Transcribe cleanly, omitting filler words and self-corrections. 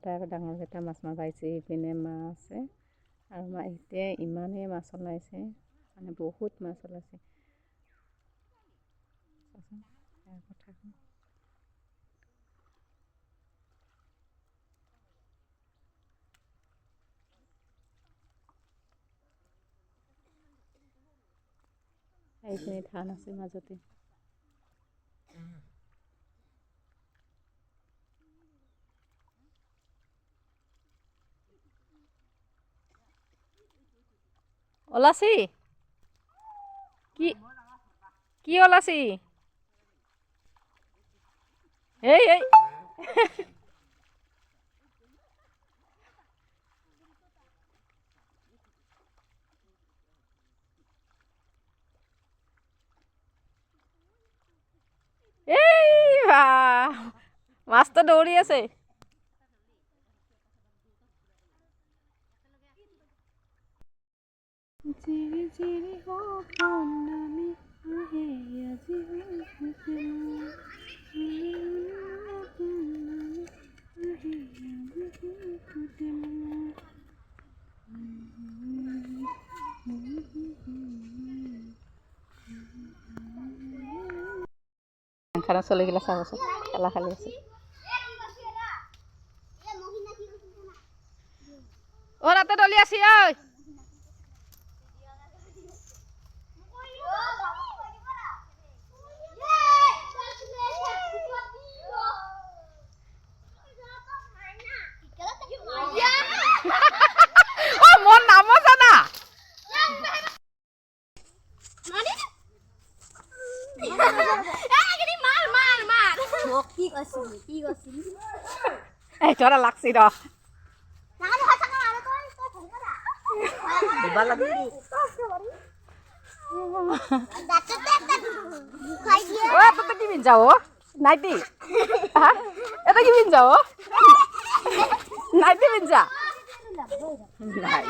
দেউতাই আকৌ ডাঙৰকেইটা মাছ মাৰিব আহিছে, ইপিনে মা আছে আৰু মা এতিয়া ইমানেই মাছ ওলাইছে, মানে বহুত মাছ ওলাইছে। কথাখন এইখিনি ধান আছে মাজতে। ওলাছি কি কি ওলাছি? এই এই এই বাহ, মাছ তো দৌৰি আছে। জিৰি জিৰি সপোনami আহে আজি খানা চলি গেলা চাবচোন, খেলা খেলি আছে। ও রাতে ডলি আসি ওই মন নামো জানা এই তোরা লাগছি র কি পিন যাও নাইটি এটা কি পিন যাও নাইটি পিন যা নাই